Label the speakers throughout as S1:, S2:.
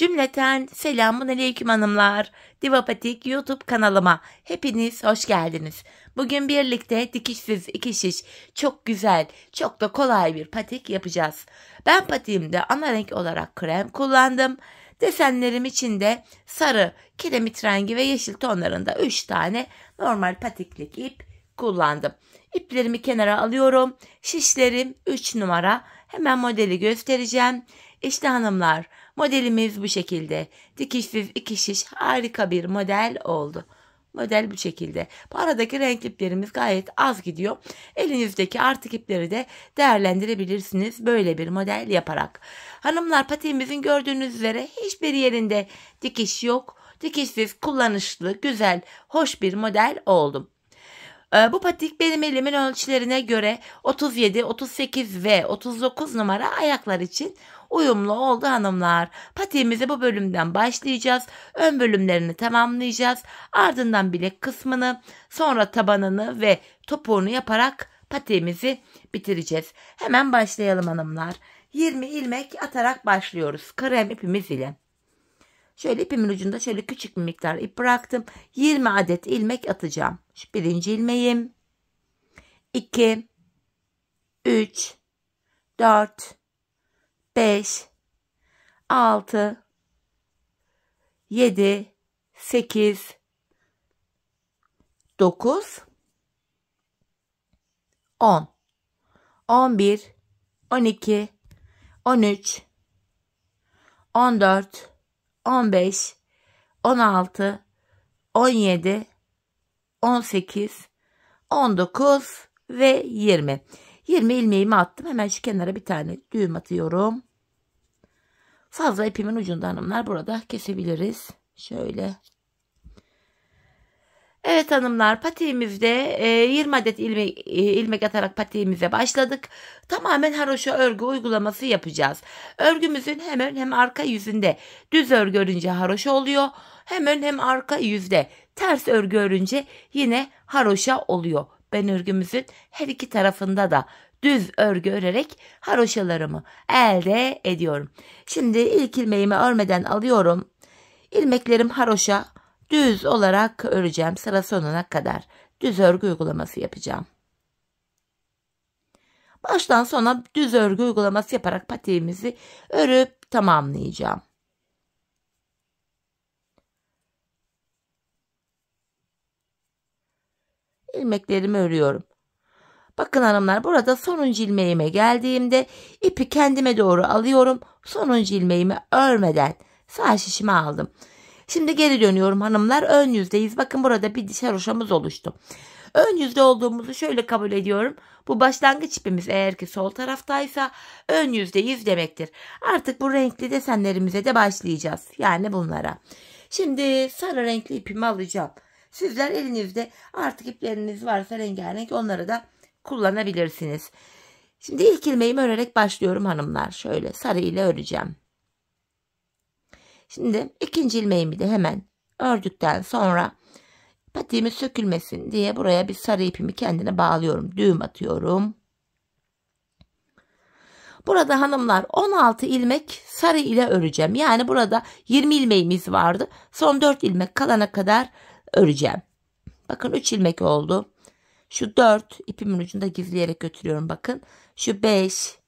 S1: Cümleten selamun aleyküm hanımlar. Diva Patik YouTube kanalıma hepiniz hoş geldiniz. Bugün birlikte dikişsiz iki şiş çok güzel, çok da kolay bir patik yapacağız. Ben patiğimde ana renk olarak krem kullandım. Desenlerim için de sarı, kiremit rengi ve yeşil tonlarında 3 tane normal patiklik ip kullandım. İplerimi kenara alıyorum. Şişlerim 3 numara. Hemen modeli göstereceğim. İşte hanımlar, modelimiz bu şekilde. Dikişsiz iki şiş harika bir model oldu. Model bu şekilde. Bu aradaki renk iplerimiz gayet az gidiyor. Elinizdeki artık ipleri de değerlendirebilirsiniz böyle bir model yaparak. Hanımlar, patiğimizin gördüğünüz üzere hiçbir yerinde dikiş yok. Dikişsiz, kullanışlı, güzel, hoş bir model oldu. Bu patik benim elimin ölçülerine göre 37, 38 ve 39 numara ayaklar için uyumlu oldu hanımlar. Patiğimize bu bölümden başlayacağız. Ön bölümlerini tamamlayacağız. Ardından bilek kısmını, sonra tabanını ve topuğunu yaparak patiğimizi bitireceğiz. Hemen başlayalım hanımlar. 20 ilmek atarak başlıyoruz. Krem ipimiz ile. Şöyle ipimin ucunda şöyle küçük bir miktar ip bıraktım. 20 adet ilmek atacağım. Şu birinci ilmeğim. 2, 3, 4, 5, 6, 7, 8, 9, 10, 11, 12, 13, 14, 15, 16, 17, 18, 19 ve 20. 20 ilmeğimi attım. Hemen şu kenara bir tane düğüm atıyorum. Fazla ipimin ucunda hanımlar, burada kesebiliriz. Şöyle. Evet hanımlar, patiğimizde 20 adet ilmek atarak patiğimize başladık. Tamamen haroşa örgü uygulaması yapacağız. Örgümüzün hem ön hem arka yüzünde düz örgü örünce haroşa oluyor. Hem ön hem arka yüzde ters örgü örünce yine haroşa oluyor. Ben örgümüzün her iki tarafında da düz örgü örerek haroşalarımı elde ediyorum. Şimdi ilk ilmeğimi örmeden alıyorum. İlmeklerim haroşa düz olarak öreceğim. Sıra sonuna kadar düz örgü uygulaması yapacağım. Baştan sona düz örgü uygulaması yaparak patiğimizi örüp tamamlayacağım. İlmeklerimi örüyorum. Bakın hanımlar, burada sonuncu ilmeğime geldiğimde ipi kendime doğru alıyorum. Sonuncu ilmeğimi örmeden sağ şişime aldım. Şimdi geri dönüyorum hanımlar. Ön yüzdeyiz. Bakın burada bir diş haroşamız oluştu. Ön yüzde olduğumuzu şöyle kabul ediyorum. Bu başlangıç ipimiz eğer ki sol taraftaysa ön yüzdeyiz demektir. Artık bu renkli desenlerimize de başlayacağız. Yani bunlara. Şimdi sarı renkli ipimi alacağım. Sizler elinizde artık ipleriniz varsa rengarenk, onları da kullanabilirsiniz. Şimdi ilk ilmeğimi örerek başlıyorum hanımlar. Şöyle sarı ile öreceğim. Şimdi ikinci ilmeğimi de hemen ördükten sonra patiğimi sökülmesin diye buraya bir sarı ipimi kendine bağlıyorum. Düğüm atıyorum. Burada hanımlar 16 ilmek sarı ile öreceğim. Yani burada 20 ilmeğimiz vardı. Son 4 ilmek kalana kadar öreceğim. Bakın 3 ilmek oldu. Şu 4 ipimin ucunda gizleyerek götürüyorum bakın. Şu 5,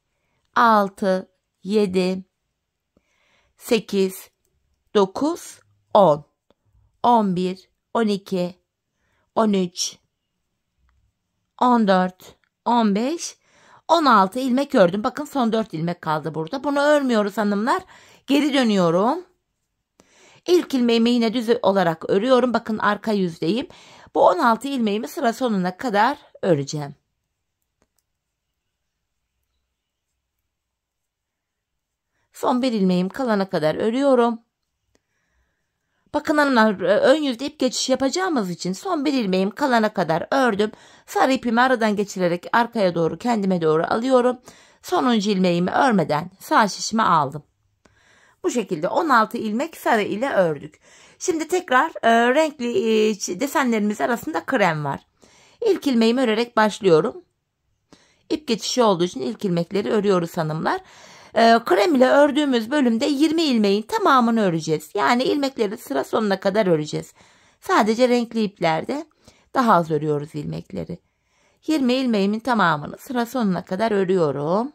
S1: 6, 7, 8, 9, 10, 11, 12, 13, 14, 15, 16 ilmek ördüm. Bakın son 4 ilmek kaldı burada. Bunu örmüyoruz hanımlar. Geri dönüyorum. İlk ilmeğimi yine düz olarak örüyorum. Bakın arka yüzdeyim. Bu 16 ilmeğimi sıra sonuna kadar öreceğim. Son bir ilmeğim kalana kadar örüyorum. Bakın hanımlar, ön yüzde ip geçiş yapacağımız için son bir ilmeğim kalana kadar ördüm. Sarı ipimi aradan geçirerek arkaya doğru kendime doğru alıyorum. Sonuncu ilmeğimi örmeden sağ şişime aldım. Bu şekilde 16 ilmek sarı ile ördük. Şimdi tekrar renkli desenlerimiz arasında krem var. İlk ilmeğimi örerek başlıyorum. İp geçişi olduğu için ilk ilmekleri örüyoruz hanımlar. Krem ile ördüğümüz bölümde 20 ilmeğin tamamını öreceğiz. Yani ilmekleri sıra sonuna kadar öreceğiz. Sadece renkli iplerde daha az örüyoruz ilmekleri. 20 ilmeğimin tamamını sıra sonuna kadar örüyorum.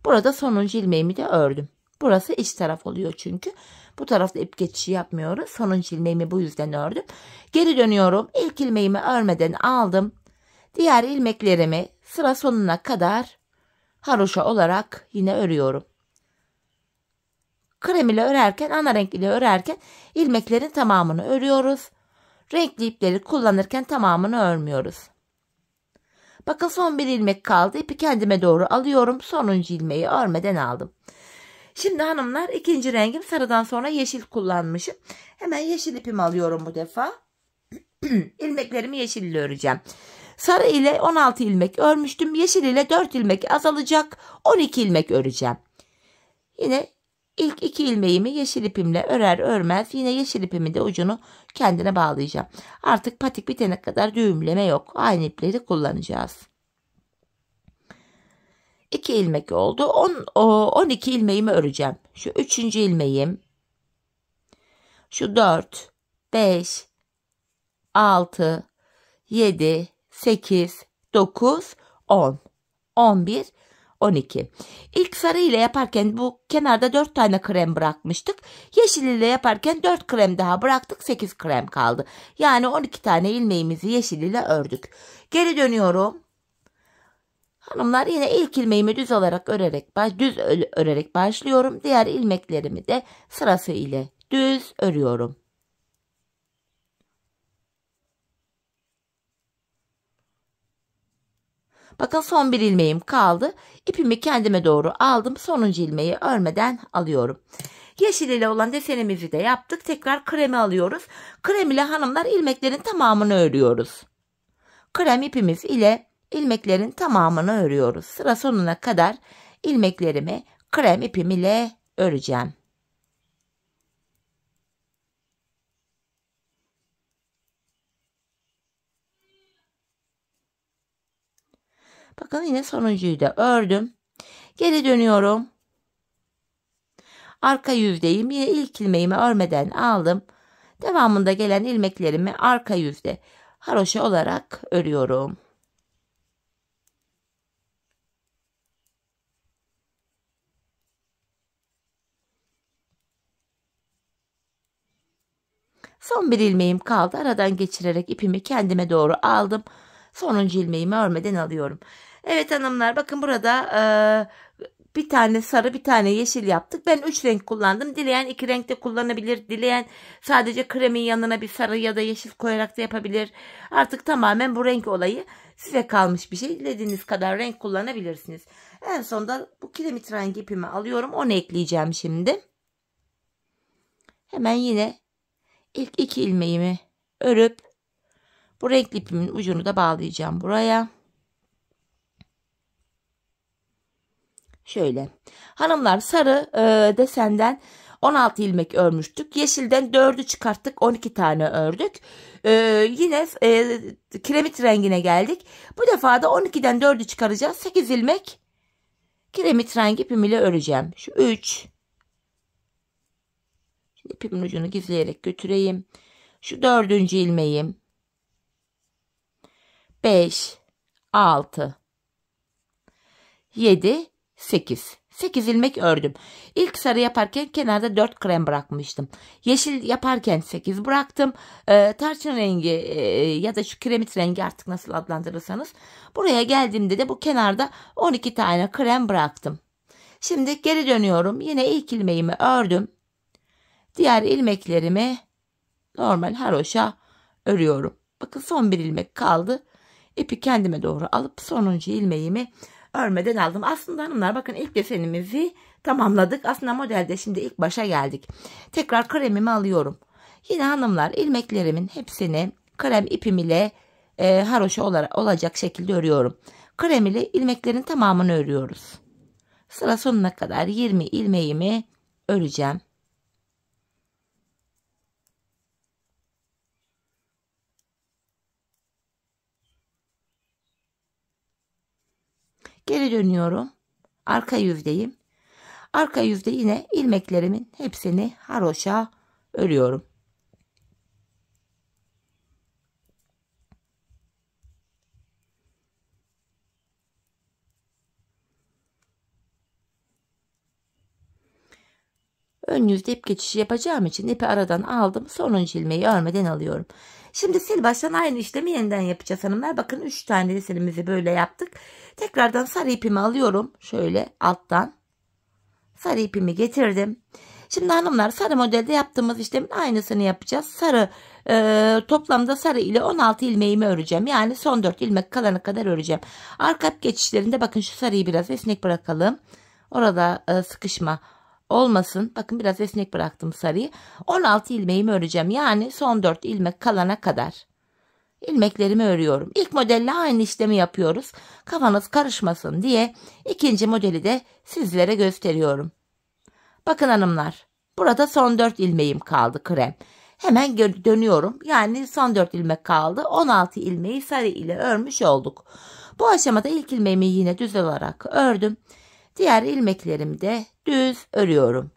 S1: Burada sonuncu ilmeğimi de ördüm. Burası iç taraf oluyor çünkü. Bu tarafta ip geçişi yapmıyoruz. Sonuncu ilmeğimi bu yüzden ördüm. Geri dönüyorum. İlk ilmeğimi örmeden aldım. Diğer ilmeklerimi sıra sonuna kadar haroşa olarak yine örüyorum. Krem ile örerken, ana renk ile örerken ilmeklerin tamamını örüyoruz. Renkli ipleri kullanırken tamamını örmüyoruz. Bakın son bir ilmek kaldı. İpi kendime doğru alıyorum. Sonuncu ilmeği örmeden aldım. Şimdi hanımlar ikinci rengim sarıdan sonra yeşil kullanmışım. Hemen yeşil ipimi alıyorum bu defa. İlmeklerimi yeşil ile öreceğim. Sarı ile 16 ilmek örmüştüm. Yeşil ile 4 ilmek azalacak. 12 ilmek öreceğim. Yine ilk 2 ilmeğimi yeşil ipimle örer örmez yine yeşil ipimin de ucunu kendine bağlayacağım. Artık patik bitene kadar düğümleme yok. Aynı ipleri kullanacağız. 2 ilmek oldu. 12 ilmeğimi öreceğim. Şu 3. ilmeğim. Şu 4, 5, 6, 7, 8, 9, 10, 11, 12. İlk sarı ile yaparken bu kenarda 4 tane krem bırakmıştık. Yeşil ile yaparken 4 krem daha bıraktık. 8 krem kaldı. Yani 12 tane ilmeğimizi yeşil ile ördük. Geri dönüyorum. Hanımlar yine ilk ilmeğimi düz örerek başlıyorum. Diğer ilmeklerimi de sırası ile düz örüyorum. Bakın son bir ilmeğim kaldı. İpimi kendime doğru aldım. Sonuncu ilmeği örmeden alıyorum. Yeşil ile olan desenimizi de yaptık. Tekrar kremi alıyoruz. Krem ile hanımlar ilmeklerin tamamını örüyoruz. Krem ipimiz ile ilmeklerin tamamını örüyoruz. Sıra sonuna kadar ilmeklerimi krem ipim ile öreceğim. Bakın yine sonuncuyu da ördüm. Geri dönüyorum. Arka yüzdeyim. Yine ilk ilmeğimi örmeden aldım. Devamında gelen ilmeklerimi arka yüzde haroşa olarak örüyorum. Son bir ilmeğim kaldı. Aradan geçirerek ipimi kendime doğru aldım. Sonuncu ilmeğimi örmeden alıyorum. Evet hanımlar bakın burada bir tane sarı bir tane yeşil yaptık. Ben 3 renk kullandım. Dileyen 2 renk de kullanabilir. Dileyen sadece kremin yanına bir sarı ya da yeşil koyarak da yapabilir. Artık tamamen bu renk olayı size kalmış bir şey. Dilediğiniz kadar renk kullanabilirsiniz. En sonunda bu kiremit rengi ipimi alıyorum. Onu ekleyeceğim şimdi. Hemen yine İlk 2 ilmeğimi örüp bu renkli ipimin ucunu da bağlayacağım buraya. Şöyle. Hanımlar sarı desenden 16 ilmek örmüştük. Yeşilden 4'ü çıkarttık. 12 tane ördük. Yine kiremit rengine geldik. Bu defa da 12'den 4'ü çıkaracağız. 8 ilmek kiremit rengi ipim ile öreceğim. Şu 3. Şimdi ipimin ucunu gizleyerek götüreyim. Şu 4. ilmeğim. 5, 6, 7, 8. 8 ilmek ördüm. İlk sarı yaparken kenarda 4 krem bırakmıştım. Yeşil yaparken 8 bıraktım. Tarçın rengi ya da şu kiremit rengi artık nasıl adlandırırsanız. Buraya geldiğimde de bu kenarda 12 tane krem bıraktım. Şimdi geri dönüyorum. Yine ilk ilmeğimi ördüm. Diğer ilmeklerimi normal haroşa örüyorum. Bakın son bir ilmek kaldı. İpi kendime doğru alıp sonuncu ilmeğimi örmeden aldım. Aslında hanımlar bakın ilk desenimizi tamamladık. Aslında modelde şimdi ilk başa geldik. Tekrar kremimi alıyorum. Yine hanımlar ilmeklerimin hepsini krem ipim ile haroşa olacak şekilde örüyorum. Krem ile ilmeklerin tamamını örüyoruz. Sıra sonuna kadar 20 ilmeğimi öreceğim. Geri dönüyorum. Arka yüzdeyim. Arka yüzde yine ilmeklerimin hepsini haroşa örüyorum. Ön yüzde ip geçişi yapacağım için ipi aradan aldım. Sonuncu ilmeği örmeden alıyorum. Şimdi sil baştan aynı işlemi yeniden yapacağız hanımlar. Bakın 3 tane desenimizi böyle yaptık. Tekrardan sarı ipimi alıyorum. Şöyle alttan sarı ipimi getirdim. Şimdi hanımlar sarı modelde yaptığımız işlemin aynısını yapacağız. Toplamda sarı ile 16 ilmeğimi öreceğim. Yani son 4 ilmek kalana kadar öreceğim. Arka ip geçişlerinde bakın şu sarıyı biraz esnek bırakalım. Orada sıkışma olmasın. Bakın biraz esnek bıraktım sarıyı. 16 ilmeğimi öreceğim. Yani son 4 ilmek kalana kadar ilmeklerimi örüyorum. İlk modelle aynı işlemi yapıyoruz. Kafanız karışmasın diye ikinci modeli de sizlere gösteriyorum. Bakın hanımlar, burada son 4 ilmeğim kaldı krem. Hemen dönüyorum. Yani son 4 ilmek kaldı. 16 ilmeği sarı ile örmüş olduk. Bu aşamada ilk ilmeğimi yine düz olarak ördüm. Diğer ilmeklerimi de düz örüyorum.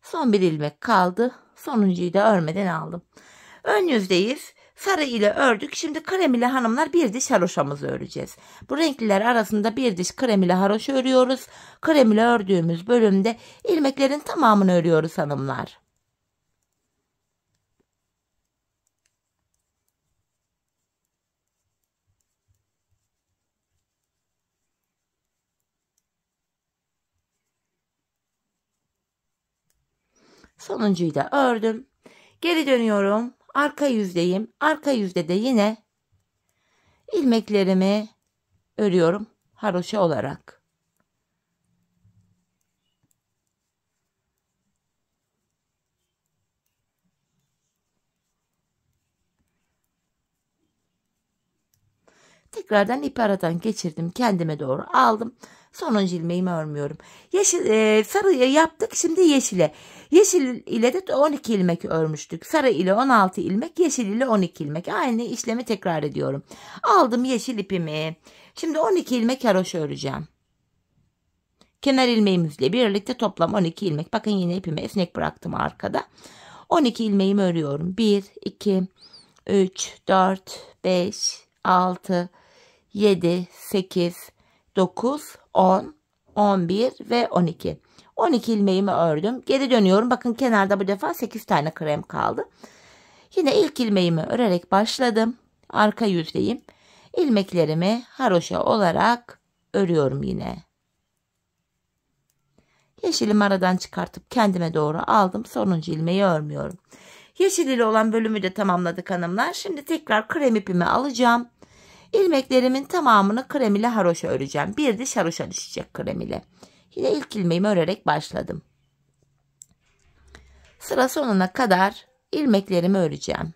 S1: Son bir ilmek kaldı. Sonuncuyu da örmeden aldım. Ön yüzdeyiz. Sarı ile ördük. Şimdi krem ile hanımlar bir diş haroşamızı öreceğiz. Bu renkliler arasında bir diş krem ile haroşa örüyoruz. Krem ile ördüğümüz bölümde ilmeklerin tamamını örüyoruz hanımlar. Sonuncuyu da ördüm. Geri dönüyorum. Arka yüzdeyim. Arka yüzde de yine ilmeklerimi örüyorum haroşa olarak. Tekrardan ipi aradan geçirdim. Kendime doğru aldım. Sonuncu ilmeğimi örmüyorum. Sarıyı yaptık. Şimdi yeşile. Yeşil ile de 12 ilmek örmüştük. Sarı ile 16 ilmek. Yeşil ile 12 ilmek. Aynı işlemi tekrar ediyorum. Aldım yeşil ipimi. Şimdi 12 ilmek haroşa öreceğim. Kenar ilmeğimizle birlikte toplam 12 ilmek. Bakın yine ipimi esnek bıraktım arkada. 12 ilmeğimi örüyorum. 1, 2, 3, 4, 5, 6, 7, 8, 9, 10, 11 ve 12. 12 ilmeğimi ördüm. Geri dönüyorum. Bakın kenarda bu defa 8 tane krem kaldı. Yine ilk ilmeğimi örerek başladım. Arka yüzdeyim. İlmeklerimi haroşa olarak örüyorum yine. Yeşilimi aradan çıkartıp kendime doğru aldım. Sonuncu ilmeği örmüyorum. Yeşil ile olan bölümü de tamamladık hanımlar. Şimdi tekrar krem ipimi alacağım. İlmeklerimin tamamını krem ile haroşa öreceğim. Bir diş haroşa düşecek krem ile. Yine ilk ilmeğimi örerek başladım. Sıra sonuna kadar ilmeklerimi öreceğim.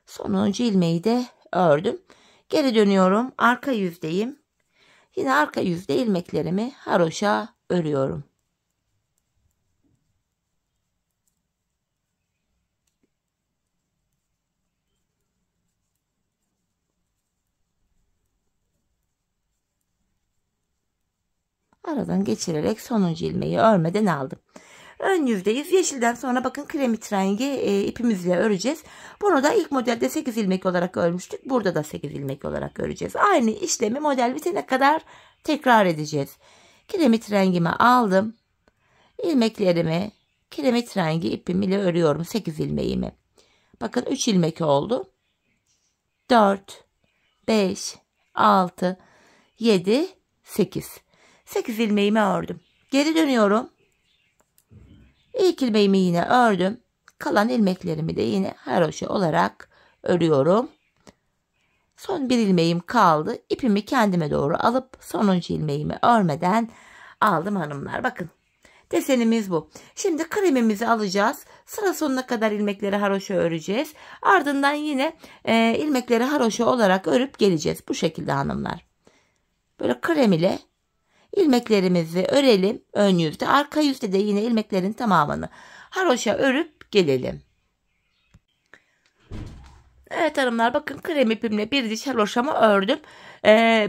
S1: Sonuncu ilmeği de ördüm. Geri dönüyorum. Arka yüzdeyim. Yine arka yüzde ilmeklerimi haroşa örüyorum. Aradan geçirerek sonuncu ilmeği örmeden aldım. Ön yüzdeyiz. Yeşilden sonra bakın kremit rengi ipimizle öreceğiz. Bunu da ilk modelde 8 ilmek olarak örmüştük. Burada da 8 ilmek olarak öreceğiz. Aynı işlemi model bitene kadar tekrar edeceğiz. Kremit rengimi aldım. İlmeklerimi kremit rengi ipim ile örüyorum 8 ilmeğimi. Bakın 3 ilmek oldu. 4, 5, 6, 7, 8. 8 ilmeğimi ördüm. Geri dönüyorum. İlk ilmeğimi yine ördüm. Kalan ilmeklerimi de yine haroşa olarak örüyorum. Son bir ilmeğim kaldı. İpimi kendime doğru alıp sonuncu ilmeğimi örmeden aldım hanımlar. Bakın Desenimiz bu. Şimdi kremimizi alacağız. Sıra sonuna kadar ilmekleri haroşa öreceğiz. Ardından yine ilmekleri haroşa olarak örüp geleceğiz. Bu şekilde hanımlar. Böyle krem ile ilmeklerimizi örelim ön yüzde. Arka yüzde de yine ilmeklerin tamamını haroşa örüp gelelim. Evet hanımlar, bakın krem ipimle bir diş haroşamı ördüm.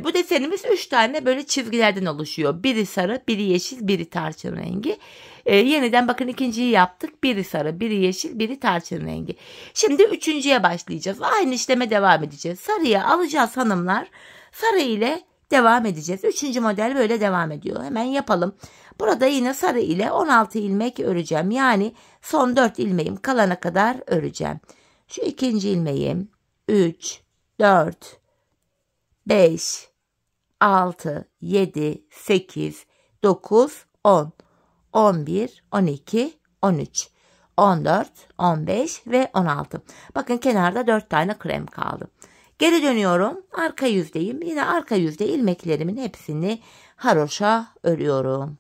S1: Bu desenimiz 3 tane böyle çizgilerden oluşuyor. Biri sarı, biri yeşil, biri tarçın rengi. Yeniden bakın ikinciyi yaptık. Biri sarı, biri yeşil, biri tarçın rengi. Şimdi üçüncüye başlayacağız. Aynı işleme devam edeceğiz. Sarıyı alacağız hanımlar. Sarı ile devam edeceğiz. Üçüncü model böyle devam ediyor. Hemen yapalım. Burada yine sarı ile 16 ilmek öreceğim. Yani son 4 ilmeğim kalana kadar öreceğim. Şu ikinci ilmeğim 3, 4, 5, 6, 7, 8, 9, 10, 11, 12, 13, 14, 15 ve 16. Bakın kenarda 4 tane krem kaldı. Geri dönüyorum. Arka yüzdeyim. Yine arka yüzde ilmeklerimin hepsini haroşa örüyorum.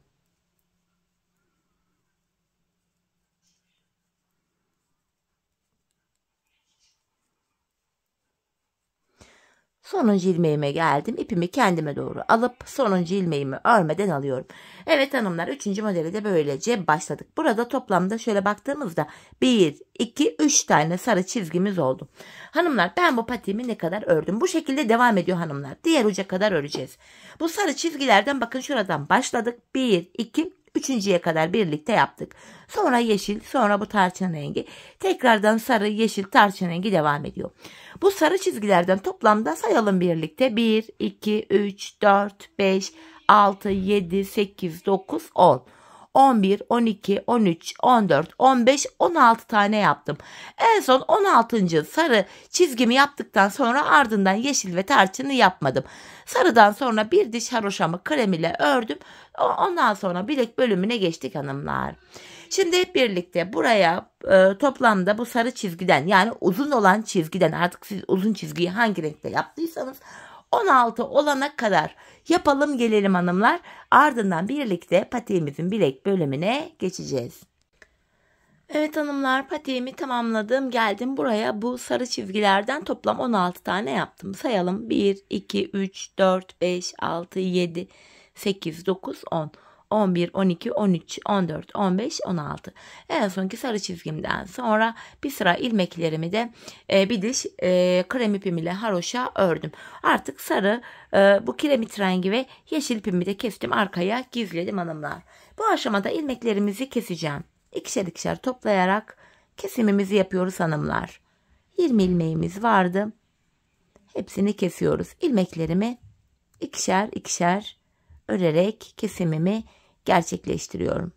S1: Sonuncu ilmeğime geldim. İpimi kendime doğru alıp sonuncu ilmeğimi örmeden alıyorum. Evet hanımlar, 3. modeli de böylece başladık. Burada toplamda şöyle baktığımızda 1, 2, 3 tane sarı çizgimiz oldu. Hanımlar, ben bu patiğimi ne kadar ördüm? Bu şekilde devam ediyor hanımlar. Diğer uca kadar öreceğiz. Bu sarı çizgilerden bakın şuradan başladık. 1, 2, üçüncüye kadar birlikte yaptık. Sonra yeşil, sonra bu tarçın rengi. Tekrardan sarı, yeşil, tarçın rengi devam ediyor. Bu sarı çizgilerden toplamda sayalım birlikte. 1, 2, 3, 4, 5, 6, 7, 8, 9, 10. 11, 12, 13, 14, 15, 16 tane yaptım. En son 16. sarı çizgimi yaptıktan sonra ardından yeşil ve tarçını yapmadım. Sarıdan sonra bir diş haroşamı krem ile ördüm. Ondan sonra bilek bölümüne geçtik hanımlar. Şimdi hep birlikte buraya toplamda bu sarı çizgiden, yani uzun olan çizgiden, artık siz uzun çizgiyi hangi renkte yaptıysanız 16 olana kadar yapalım gelelim hanımlar. Ardından birlikte patiğimizin bilek bölümüne geçeceğiz. Evet hanımlar, patiğimi tamamladım. Geldim buraya, bu sarı çizgilerden toplam 16 tane yaptım. Sayalım: 1, 2, 3, 4, 5, 6, 7, 8, 9, 10. 11, 12, 13, 14, 15, 16. En sonki sarı çizgimden sonra bir sıra ilmeklerimi de bir diş krem ipim ile haroşa ördüm. Artık sarı, bu kiremit rengi ve yeşil ipimi de kestim, arkaya gizledim hanımlar. Bu aşamada ilmeklerimizi keseceğim. İkişer ikişer toplayarak kesimimizi yapıyoruz hanımlar. 20 ilmeğimiz vardı. Hepsini kesiyoruz. İlmeklerimi ikişer ikişer örerek kesimimi gerçekleştiriyorum.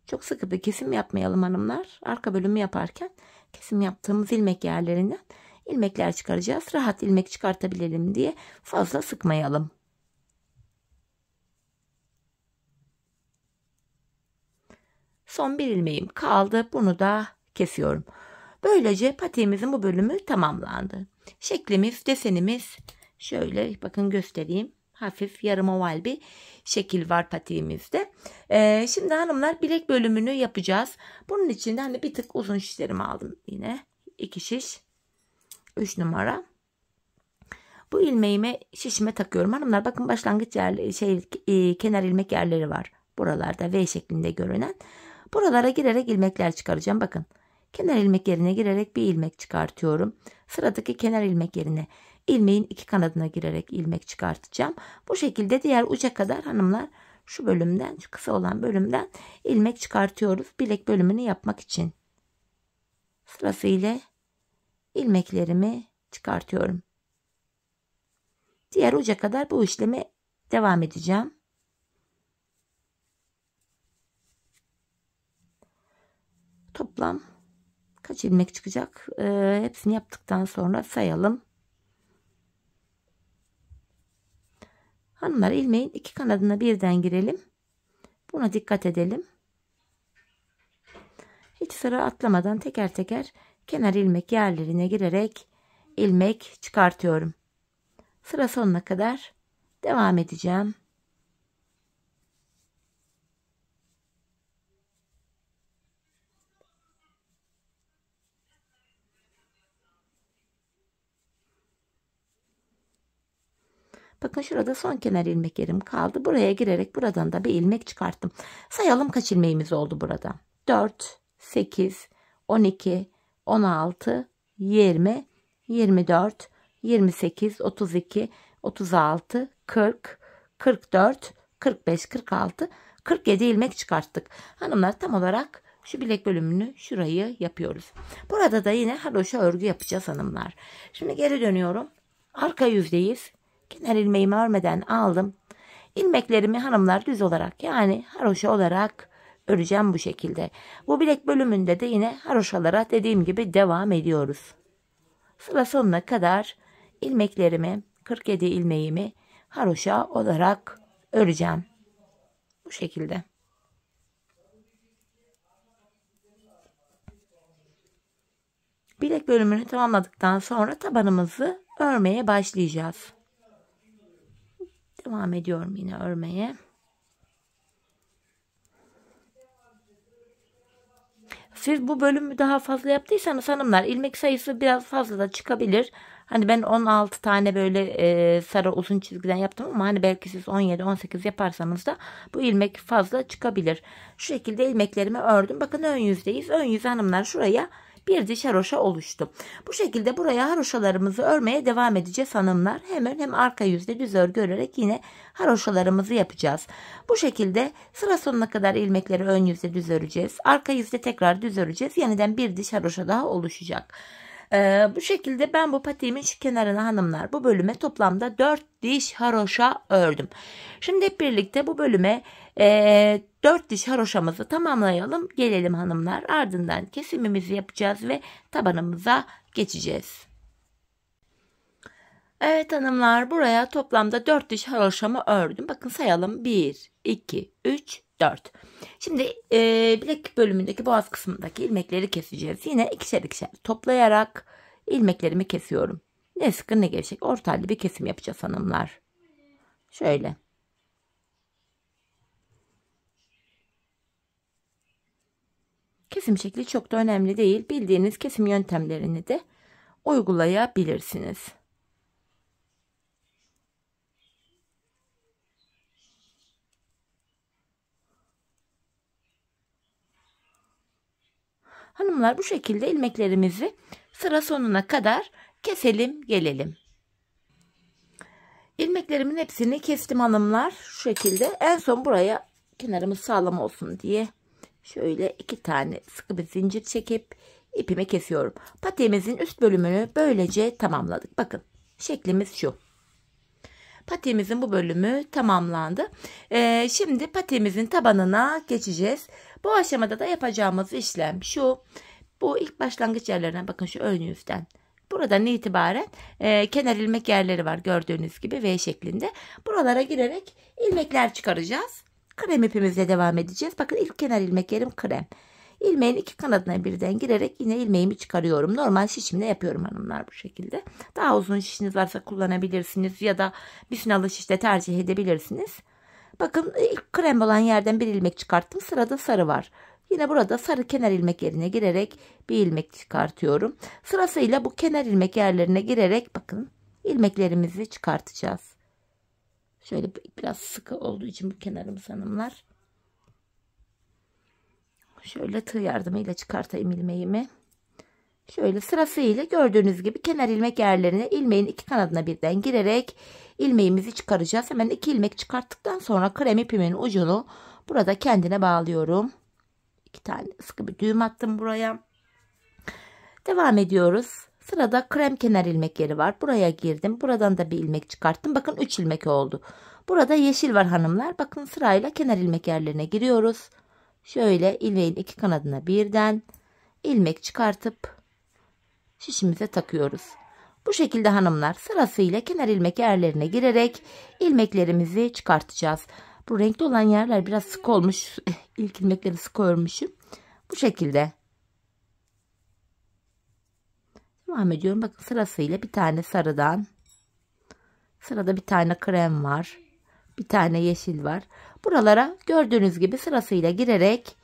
S1: Çok sıkı bir kesim yapmayalım hanımlar. Arka bölümü yaparken kesim yaptığımız ilmek yerlerinden ilmekler çıkaracağız. Rahat ilmek çıkartabilelim diye fazla sıkmayalım. Son bir ilmeğim kaldı. Bunu da kesiyorum. Böylece patiğimizin bu bölümü tamamlandı. Şeklimiz, desenimiz şöyle, bakın göstereyim. Hafif yarım oval bir şekil var patiğimizde. Şimdi hanımlar, bilek bölümünü yapacağız. Bunun için de hani bir tık uzun şişlerimi aldım yine. 2 şiş. 3 numara. Bu ilmeğimi şişime takıyorum. Hanımlar bakın, başlangıç yerleri, kenar ilmek yerleri var. Buralarda V şeklinde görünen. Buralara girerek ilmekler çıkaracağım. Bakın, kenar ilmek yerine girerek bir ilmek çıkartıyorum. Sıradaki kenar ilmek yerine ilmeğin iki kanadına girerek ilmek çıkartacağım. Bu şekilde diğer uca kadar hanımlar, şu bölümden, şu kısa olan bölümden ilmek çıkartıyoruz bilek bölümünü yapmak için. Sırasıyla ilmeklerimi çıkartıyorum. Diğer uca kadar bu işlemi devam edeceğim. Toplam kaç ilmek çıkacak? Hepsini yaptıktan sonra sayalım. Hanımlar, ilmeğin iki kanadına birden girelim. Buna dikkat edelim. Hiç sıra atlamadan teker teker kenar ilmek yerlerine girerek ilmek çıkartıyorum. Sıra sonuna kadar devam edeceğim. Bakın şurada son kenar ilmek yerim kaldı. Buraya girerek buradan da bir ilmek çıkarttım. Sayalım kaç ilmeğimiz oldu burada. 4, 8, 12, 16, 20, 24, 28, 32, 36, 40, 44, 45, 46, 47 ilmek çıkarttık. Hanımlar tam olarak şu bilek bölümünü şurayı yapıyoruz. Burada da yine haroşa örgü yapacağız hanımlar. Şimdi geri dönüyorum. Arka yüzdeyiz. Kenar ilmeğimi örmeden aldım. İlmeklerimi hanımlar düz olarak yani haroşa olarak öreceğim bu şekilde. Bu bilek bölümünde de yine haroşalara dediğim gibi devam ediyoruz. Sıra sonuna kadar ilmeklerimi 47 ilmeğimi haroşa olarak öreceğim. Bu şekilde. Bilek bölümünü tamamladıktan sonra tabanımızı örmeye başlayacağız. Devam ediyorum yine örmeye. Siz bu bölümü daha fazla yaptıysanız hanımlar ilmek sayısı biraz fazla da çıkabilir. Hani ben 16 tane böyle sarı uzun çizgiden yaptım ama hani belki siz 17-18 yaparsanız da bu ilmek fazla çıkabilir. Şu şekilde ilmeklerimi ördüm. Bakın ön yüzdeyiz. Ön yüz hanımlar şuraya bir diş haroşa oluştu. Bu şekilde buraya haroşalarımızı örmeye devam edeceğiz hanımlar. Hem ön hem arka yüzde düz örgü örerek yine haroşalarımızı yapacağız. Bu şekilde sıra sonuna kadar ilmekleri ön yüzde düz öreceğiz. Arka yüzde tekrar düz öreceğiz. Yeniden bir diş haroşa daha oluşacak. Bu şekilde ben bu patiğimin şu kenarına hanımlar bu bölüme toplamda 4 diş haroşa ördüm. Şimdi hep birlikte bu bölüme 4 diş haroşamızı tamamlayalım. Gelelim hanımlar. Ardından kesimimizi yapacağız ve tabanımıza geçeceğiz. Evet hanımlar buraya toplamda 4 diş haroşamı ördüm. Bakın sayalım 1, 2, 3, 4. Şimdi bilek bölümündeki boğaz kısmındaki ilmekleri keseceğiz. Yine ikişer ikişer toplayarak ilmeklerimi kesiyorum. Ne sıkı ne gevşek orta halli bir kesim yapacağız hanımlar. Şöyle. Kesim şekli çok da önemli değil. Bildiğiniz kesim yöntemlerini de uygulayabilirsiniz. Hanımlar bu şekilde ilmeklerimizi sıra sonuna kadar keselim gelelim. İlmeklerimin hepsini kestim hanımlar. Şu şekilde en son buraya kenarımız sağlam olsun diye şöyle 2 tane sıkı bir zincir çekip ipimi kesiyorum. Patiğimizin üst bölümünü böylece tamamladık. Bakın şeklimiz şu. Patiğimizin bu bölümü tamamlandı. Şimdi patiğimizin tabanına geçeceğiz. Bu aşamada da yapacağımız işlem şu. Bu ilk başlangıç yerlerine bakın şu ön yüzden. Buradan itibaren kenar ilmek yerleri var gördüğünüz gibi V şeklinde. Buralara girerek ilmekler çıkaracağız. Krem ipimizle devam edeceğiz. Bakın ilk kenar ilmek yerim krem. İlmeğin iki kanadına birden girerek yine ilmeğimi çıkarıyorum. Normal şişimle yapıyorum hanımlar bu şekilde. Daha uzun şişiniz varsa kullanabilirsiniz ya da misinalı şiş de tercih edebilirsiniz. Bakın ilk krem olan yerden bir ilmek çıkarttım. Sırada sarı var. Yine burada sarı kenar ilmek yerine girerek bir ilmek çıkartıyorum. Sırasıyla bu kenar ilmek yerlerine girerek bakın ilmeklerimizi çıkartacağız. Şöyle biraz sıkı olduğu için bu kenarımız hanımlar. Şöyle tığ yardımıyla çıkartayım ilmeğimi. Şöyle sırasıyla gördüğünüz gibi kenar ilmek yerlerine ilmeğin iki kanadına birden girerek ilmeğimizi çıkaracağız. Hemen 2 ilmek çıkarttıktan sonra krem ipimin ucunu burada kendine bağlıyorum. 2 tane sıkı bir düğüm attım buraya. Devam ediyoruz. Sırada krem kenar ilmek yeri var. Buraya girdim. Buradan da bir ilmek çıkarttım. Bakın 3 ilmek oldu. Burada yeşil var hanımlar. Bakın sırayla kenar ilmek yerlerine giriyoruz. Şöyle ilmeğin iki kanadına birden ilmek çıkartıp şişimize takıyoruz. Bu şekilde hanımlar sırasıyla kenar ilmek yerlerine girerek ilmeklerimizi çıkartacağız. Bu renkli olan yerler biraz sık olmuş. İlk ilmekleri sık örmüşüm. Bu şekilde Devam ediyorum. Bakın sırasıyla bir tane sarıdan. Sırada bir tane krem var. Bir tane yeşil var. Buralara gördüğünüz gibi sırasıyla girerek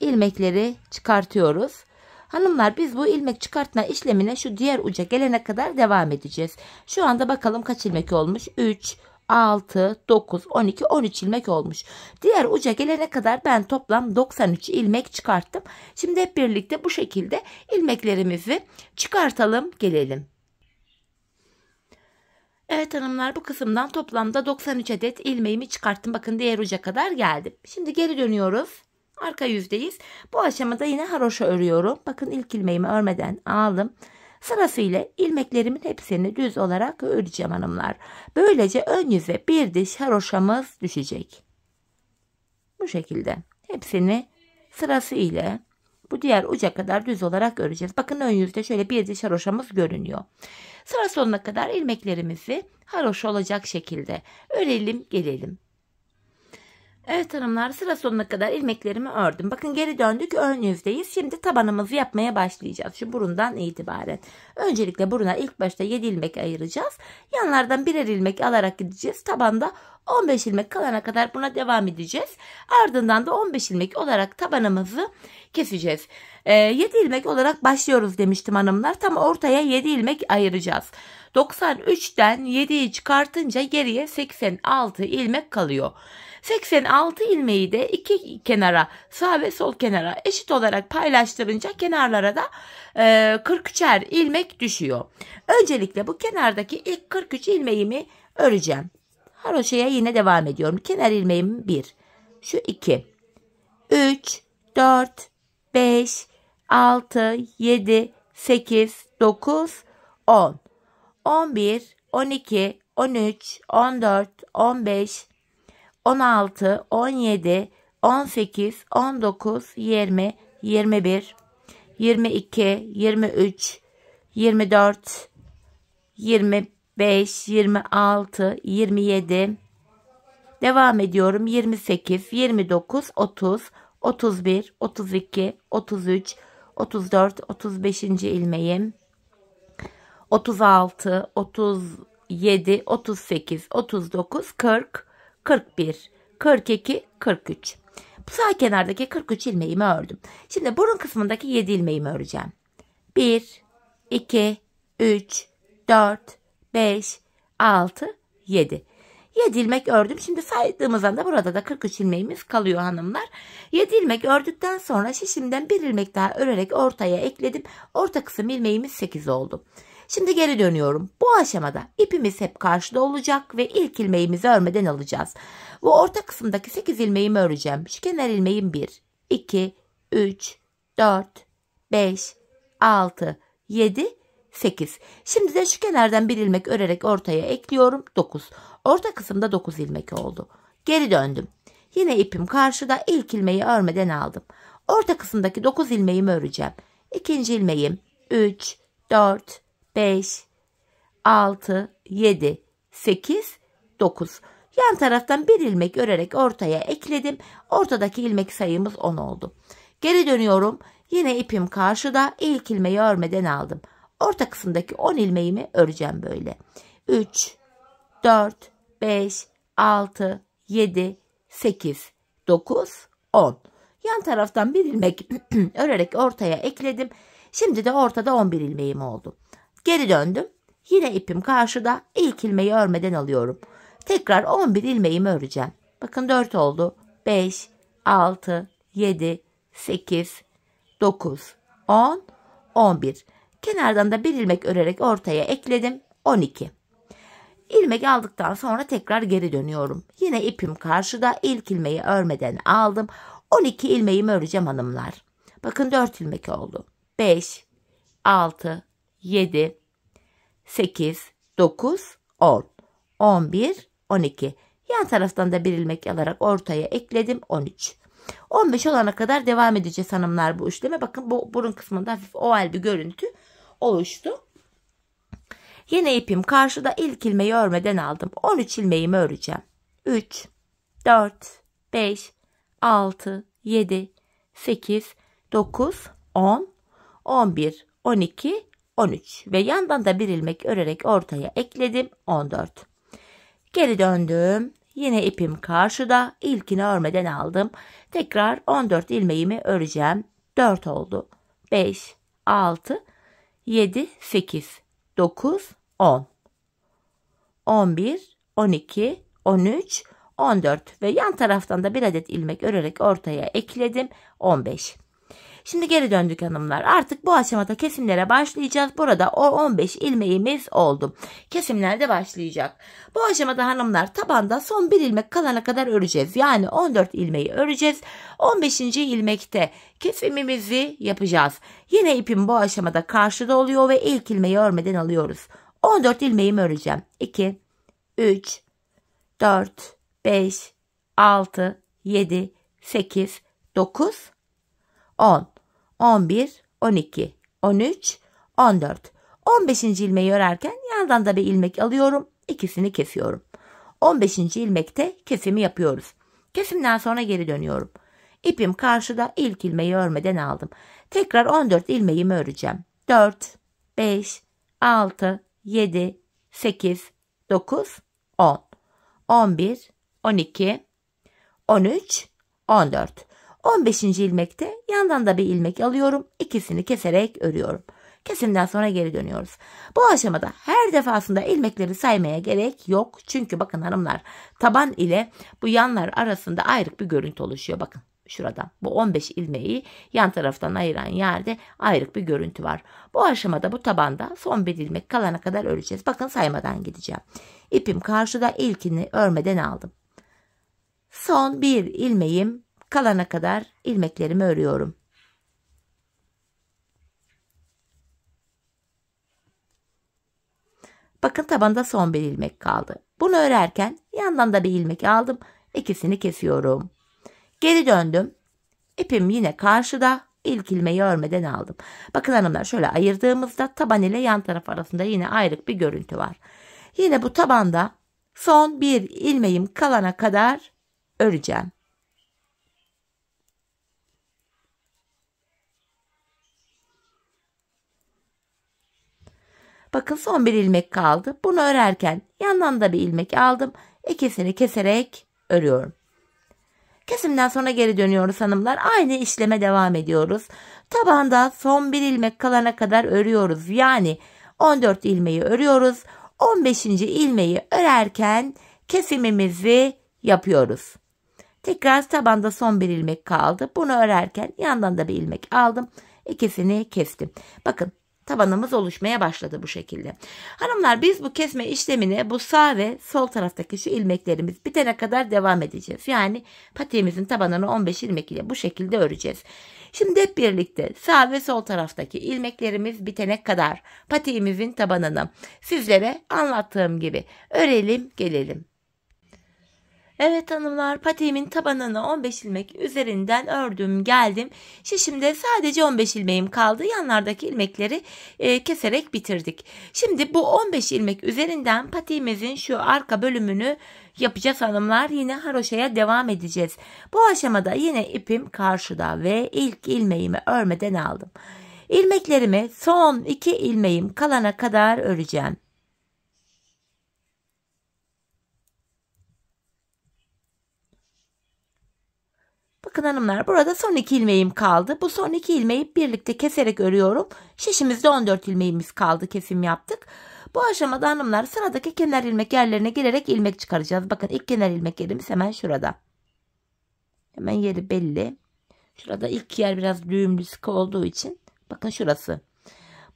S1: ilmekleri çıkartıyoruz. Hanımlar biz bu ilmek çıkartma işlemine şu diğer uca gelene kadar devam edeceğiz. Şu anda bakalım kaç ilmek olmuş? 3, 6, 9, 12, 13 ilmek olmuş. Diğer uca gelene kadar ben toplam 93 ilmek çıkarttım. Şimdi hep birlikte bu şekilde ilmeklerimizi çıkartalım gelelim. Evet hanımlar bu kısımdan toplamda 93 adet ilmeğimi çıkarttım. Bakın diğer uca kadar geldim. Şimdi geri dönüyoruz. Arka yüzdeyiz. Bu aşamada yine haroşa örüyorum. Bakın ilk ilmeğimi örmeden aldım. Sırasıyla ilmeklerimin hepsini düz olarak öreceğim hanımlar. Böylece ön yüze bir diş haroşamız düşecek. Bu şekilde hepsini sırasıyla bu diğer uca kadar düz olarak öreceğiz. Bakın ön yüzde şöyle bir diş haroşamız görünüyor. Sıra sonuna kadar ilmeklerimizi haroşa olacak şekilde örelim gelelim. Evet hanımlar sıra sonuna kadar ilmeklerimi ördüm. Bakın geri döndük ön yüzdeyiz. Şimdi tabanımızı yapmaya başlayacağız. Şu burundan itibaren. Öncelikle buruna ilk başta 7 ilmek ayıracağız. Yanlardan birer ilmek alarak gideceğiz. Tabanda 15 ilmek kalana kadar buna devam edeceğiz. Ardından da 15 ilmek olarak tabanımızı keseceğiz. 7 ilmek olarak başlıyoruz demiştim hanımlar. Tam ortaya 7 ilmek ayıracağız. 93'ten 7'yi çıkartınca geriye 86 ilmek kalıyor. 86 ilmeği de iki kenara sağ ve sol kenara eşit olarak paylaştırınca kenarlara da 43'er ilmek düşüyor. Öncelikle bu kenardaki ilk 43 ilmeğimi öreceğim. Haroşaya yine devam ediyorum. Kenar ilmeğim 1, şu 2, 3, 4, 5, 6, 7, 8, 9, 10, 11, 12, 13, 14, 15, 16, 17, 18, 19, 20, 21, 22, 23, 24, 25, 26, 27, devam ediyorum 28, 29, 30, 31, 32, 33, 34, 35. ilmeğim, 36, 37, 38, 39, 40, 41, 42, 43. Bu sağ kenardaki 43 ilmeğimi ördüm. Şimdi burun kısmındaki 7 ilmeğimi öreceğim. 1, 2, 3, 4, 5, 6, 7. 7 ilmek ördüm. Şimdi saydığımız anda burada da 43 ilmeğimiz kalıyor hanımlar. 7 ilmek ördükten sonra şişimden bir ilmek daha örerek ortaya ekledim. Orta kısım ilmeğimiz 8 oldu. Şimdi geri dönüyorum. Bu aşamada ipimiz hep karşıda olacak ve ilk ilmeğimizi örmeden alacağız. Bu orta kısımdaki 8 ilmeğimi öreceğim. Şu kenar ilmeğim 1, 2, 3, 4, 5, 6, 7, 8. Şimdi de şu kenardan bir ilmek örerek ortaya ekliyorum. 9. Orta kısımda 9 ilmek oldu. Geri döndüm. Yine ipim karşıda, ilk ilmeği örmeden aldım. Orta kısımdaki 9 ilmeğimi öreceğim. İkinci ilmeğim 3, 4, 5, 6, 7, 8, 9. Yan taraftan bir ilmek örerek ortaya ekledim. Ortadaki ilmek sayımız 10 oldu. Geri dönüyorum. Yine ipim karşıda, ilk ilmeği örmeden aldım. Orta kısımdaki 10 ilmeğimi öreceğim böyle. 3, 4, 5, 6, 7, 8, 9, 10. Yan taraftan bir ilmek örerek ortaya ekledim. Şimdi de ortada 11 ilmeğim oldu. Geri döndüm. Yine ipim karşıda, ilk ilmeği örmeden alıyorum. Tekrar 11 ilmeğimi öreceğim. Bakın 4 oldu. 5, 6, 7, 8, 9, 10, 11. Kenardan da bir ilmek örerek ortaya ekledim. 12. İlmek aldıktan sonra tekrar geri dönüyorum. Yine ipim karşıda, ilk ilmeği örmeden aldım. 12 ilmeğimi öreceğim hanımlar. Bakın 4 ilmek oldu. 5, 6, 7, 8, 9, 10, 11, 12. Yan taraftan da bir ilmek alarak ortaya ekledim. 13. 15 olana kadar devam edeceğiz hanımlar bu işleme. Bakın bu burun kısmında hafif oval bir görüntü oluştu. Yine ipim karşıda, ilk ilmeği örmeden aldım. 13 ilmeğimi öreceğim. 3, 4, 5, 6, 7, 8, 9, 10, 11, 12, 13 ve yandan da bir ilmek örerek ortaya ekledim 14. Geri döndüm. Yine ipim karşıda. İlkini örmeden aldım. Tekrar 14 ilmeğimi öreceğim. 4 oldu. 5, 6, 7, 8, 9, 10, 11, 12, 13, 14 ve yan taraftan da bir adet ilmek örerek ortaya ekledim 15. Şimdi geri döndük hanımlar. Artık bu aşamada kesimlere başlayacağız. Burada o 15 ilmeğimiz oldu. Kesimler de başlayacak. Bu aşamada hanımlar tabanda son bir ilmek kalana kadar öreceğiz. Yani 14 ilmeği öreceğiz. 15. ilmekte kesimimizi yapacağız. Yine ipim bu aşamada karşıda oluyor ve ilk ilmeği örmeden alıyoruz. 14 ilmeğimi öreceğim. 2, 3, 4, 5, 6, 7, 8, 9, 10, 11, 12, 13, 14. 15. ilmeği örerken yandan da bir ilmek alıyorum. İkisini kesiyorum. 15. ilmekte kesimi yapıyoruz. Kesimden sonra geri dönüyorum. İpim karşıda, ilk ilmeği örmeden aldım. Tekrar 14 ilmeğimi öreceğim. 4, 5, 6, 7, 8, 9, 10, 11, 12, 13, 14. 15. ilmekte yandan da bir ilmek alıyorum. İkisini keserek örüyorum. Kesimden sonra geri dönüyoruz. Bu aşamada her defasında ilmekleri saymaya gerek yok. Çünkü bakın hanımlar, taban ile bu yanlar arasında ayrık bir görüntü oluşuyor. Bakın şuradan bu 15 ilmeği yan taraftan ayıran yerde ayrık bir görüntü var. Bu aşamada bu tabanda son bir ilmek kalana kadar öreceğiz. Bakın saymadan gideceğim. İpim karşıda, ilkini örmeden aldım. Son bir ilmeğim kalana kadar ilmeklerimi örüyorum. Bakın tabanda son bir ilmek kaldı. Bunu örerken yandan da bir ilmek aldım. İkisini kesiyorum. Geri döndüm. İpim yine karşıda. İlk ilmeği örmeden aldım. Bakın hanımlar, şöyle ayırdığımızda taban ile yan taraf arasında yine ayrık bir görüntü var. Yine bu tabanda son bir ilmeğim kalana kadar öreceğim. Bakın son bir ilmek kaldı. Bunu örerken yandan da bir ilmek aldım. İkisini keserek örüyorum. Kesimden sonra geri dönüyoruz hanımlar. Aynı işleme devam ediyoruz. Tabanda son bir ilmek kalana kadar örüyoruz. Yani 14 ilmeği örüyoruz. 15. ilmeği örerken kesimimizi yapıyoruz. Tekrar tabanda son bir ilmek kaldı. Bunu örerken yandan da bir ilmek aldım. İkisini kestim. Bakın tabanımız oluşmaya başladı bu şekilde. Hanımlar, biz bu kesme işlemini bu sağ ve sol taraftaki şu ilmeklerimiz bitene kadar devam edeceğiz. Yani patiğimizin tabanını 15 ilmek ile bu şekilde öreceğiz. Şimdi hep birlikte sağ ve sol taraftaki ilmeklerimiz bitene kadar patiğimizin tabanını sizlere anlattığım gibi örelim gelelim. Evet hanımlar, patiğimin tabanını 15 ilmek üzerinden ördüm geldim. Şimdi sadece 15 ilmeğim kaldı. Yanlardaki ilmekleri keserek bitirdik. Şimdi bu 15 ilmek üzerinden patiğimizin şu arka bölümünü yapacağız hanımlar. Yine haroşaya devam edeceğiz. Bu aşamada yine ipim karşıda ve ilk ilmeğimi örmeden aldım. İlmeklerimi son 2 ilmeğim kalana kadar öreceğim. Bakın hanımlar, burada son 2 ilmeğim kaldı. Bu son 2 ilmeği birlikte keserek örüyorum. Şişimizde 14 ilmeğimiz kaldı, kesim yaptık. Bu aşamada hanımlar sıradaki kenar ilmek yerlerine girerek ilmek çıkaracağız. Bakın ilk kenar ilmek yerimiz hemen şurada. Hemen yeri belli. Şurada ilk yer biraz düğümlü sıkı olduğu için. Bakın şurası.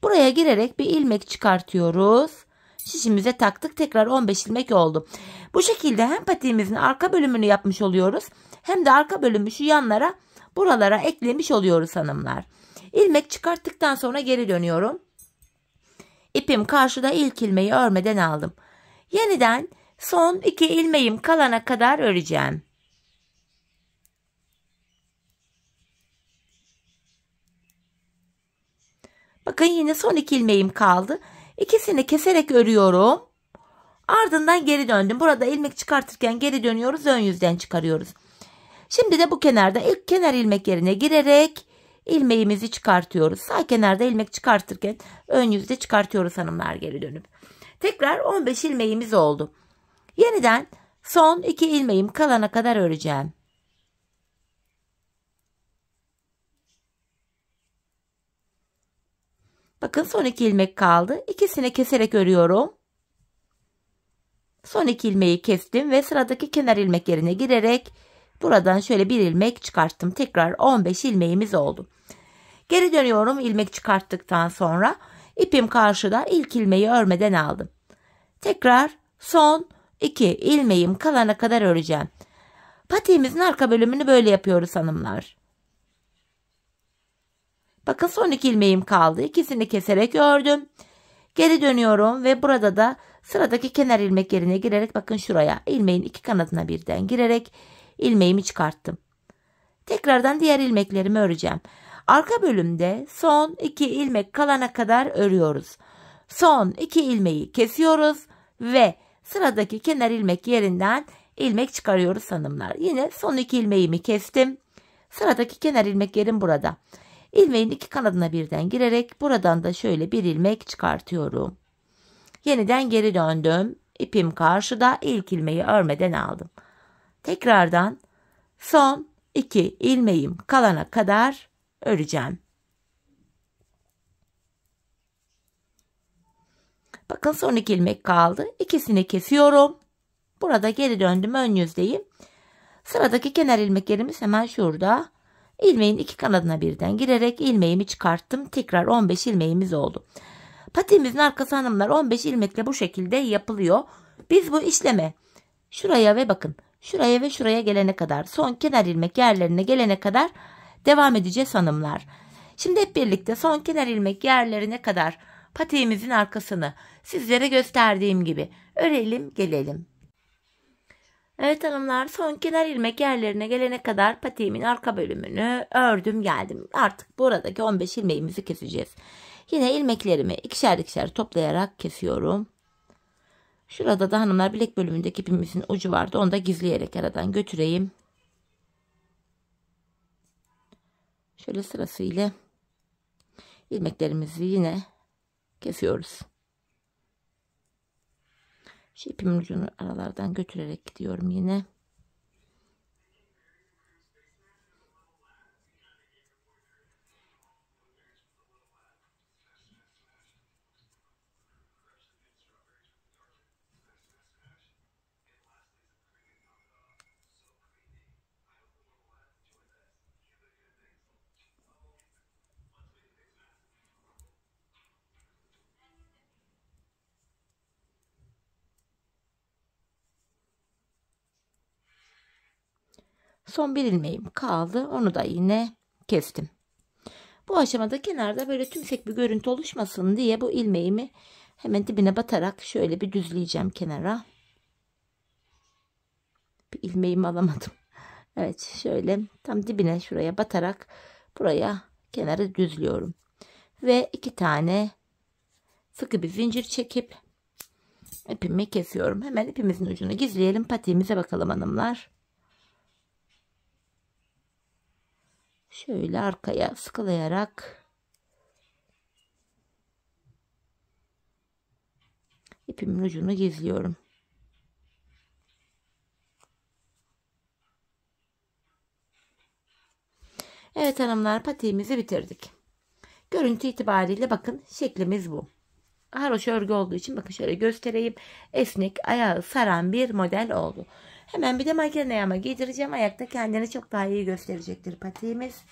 S1: Buraya girerek bir ilmek çıkartıyoruz. Şişimize taktık. Tekrar 15 ilmek oldu. Bu şekilde hem patiğimizin arka bölümünü yapmış oluyoruz, hem de arka bölümü şu yanlara, buralara eklemiş oluyoruz hanımlar. İlmek çıkarttıktan sonra geri dönüyorum. İpim karşıda, ilk ilmeği örmeden aldım. Yeniden son 2 ilmeğim kalana kadar öreceğim. Bakın yine son 2 ilmeğim kaldı. İkisini keserek örüyorum. Ardından geri döndüm. Burada ilmek çıkartırken geri dönüyoruz. Ön yüzden çıkarıyoruz. Şimdi de bu kenarda ilk kenar ilmek yerine girerek ilmeğimizi çıkartıyoruz. Sağ kenarda ilmek çıkartırken ön yüzde çıkartıyoruz hanımlar geri dönüp. Tekrar 15 ilmeğimiz oldu. Yeniden son 2 ilmeğim kalana kadar öreceğim. Bakın son 2 ilmek kaldı. İkisini keserek örüyorum. Son 2 ilmeği kestim ve sıradaki kenar ilmek yerine girerek buradan şöyle bir ilmek çıkarttım. Tekrar 15 ilmeğimiz oldu. Geri dönüyorum ilmek çıkarttıktan sonra. İpim karşıda, ilk ilmeği örmeden aldım. Tekrar son 2 ilmeğim kalana kadar öreceğim. Patiğimizin arka bölümünü böyle yapıyoruz hanımlar. Bakın son 2 ilmeğim kaldı. İkisini keserek ördüm. Geri dönüyorum ve burada da sıradaki kenar ilmek yerine girerek bakın şuraya ilmeğin 2 kanadına birden girerek ilmeğimi çıkarttım. Tekrardan diğer ilmeklerimi öreceğim. Arka bölümde son 2 ilmek kalana kadar örüyoruz. Son 2 ilmeği kesiyoruz ve sıradaki kenar ilmek yerinden ilmek çıkarıyoruz hanımlar. Yine son 2 ilmeğimi kestim. Sıradaki kenar ilmek yerim burada. İlmeğin 2 kanadına birden girerek buradan da şöyle bir ilmek çıkartıyorum. Yeniden geri döndüm. İpim karşıda, ilk ilmeği örmeden aldım. Tekrardan son 2 ilmeğim kalana kadar öreceğim. Bakın son 2 ilmek kaldı. İkisini kesiyorum. Burada geri döndüm, ön yüzdeyim. Sıradaki kenar ilmek yerimiz hemen şurada. İlmeğin 2 kanadına birden girerek ilmeğimi çıkarttım. Tekrar 15 ilmeğimiz oldu. Patiğimizin arkası hanımlar 15 ilmekle bu şekilde yapılıyor. Biz bu işleme şuraya ve bakın şuraya ve şuraya gelene kadar, son kenar ilmek yerlerine gelene kadar devam edeceğiz hanımlar. Şimdi hep birlikte son kenar ilmek yerlerine kadar patiğimizin arkasını sizlere gösterdiğim gibi örelim gelelim. Evet hanımlar, son kenar ilmek yerlerine gelene kadar patiğimin arka bölümünü ördüm geldim. Artık buradaki 15 ilmeğimizi keseceğiz. Yine ilmeklerimi ikişer ikişer toplayarak kesiyorum. Şurada da hanımlar bilek bölümündeki ipimizin ucu vardı. Onu da gizleyerek aradan götüreyim. Şöyle sırasıyla ilmeklerimizi yine kesiyoruz. Şu ipimin ucunu aralardan götürerek gidiyorum yine. Son bir ilmeğim kaldı. Onu da yine kestim. Bu aşamada kenarda böyle tümsek bir görüntü oluşmasın diye bu ilmeğimi hemen dibine batarak şöyle bir düzleyeceğim kenara. Bir ilmeğimi alamadım. Evet, şöyle tam dibine şuraya batarak buraya kenarı düzlüyorum. Ve 2 tane sıkı bir zincir çekip ipimi kesiyorum. Hemen ipimizin ucunu gizleyelim. Patiğimize bakalım hanımlar. Şöyle arkaya sıkılayarak ipimin ucunu gizliyorum. Evet hanımlar, patiğimizi bitirdik. Görüntü itibariyle bakın şeklimiz bu. Haroşa örgü olduğu için bakın şöyle göstereyim. Esnek, ayağı saran bir model oldu. Hemen bir de makine yama giydireceğim. Ayakta kendini çok daha iyi gösterecektir patiğimiz.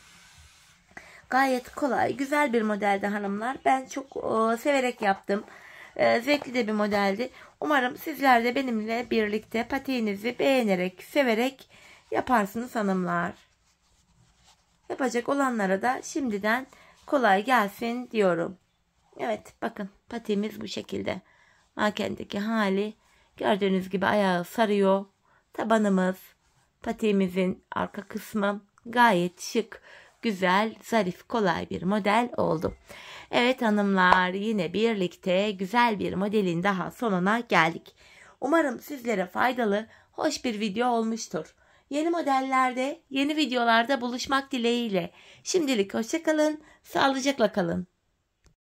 S1: Gayet kolay, güzel bir modeldi hanımlar. Ben çok severek yaptım. Zevkli de bir modeldi. Umarım sizler de benimle birlikte patiğinizi beğenerek, severek yaparsınız hanımlar. Yapacak olanlara da şimdiden kolay gelsin diyorum. Evet, bakın patiğimiz bu şekilde. Makinedeki hali gördüğünüz gibi ayağı sarıyor. Tabanımız, patiğimizin arka kısmı gayet şık, güzel, zarif, kolay bir model oldu. Evet hanımlar, yine birlikte güzel bir modelin daha sonuna geldik. Umarım sizlere faydalı, hoş bir video olmuştur. Yeni modellerde, yeni videolarda buluşmak dileğiyle. Şimdilik hoşça kalın, sağlıcakla kalın.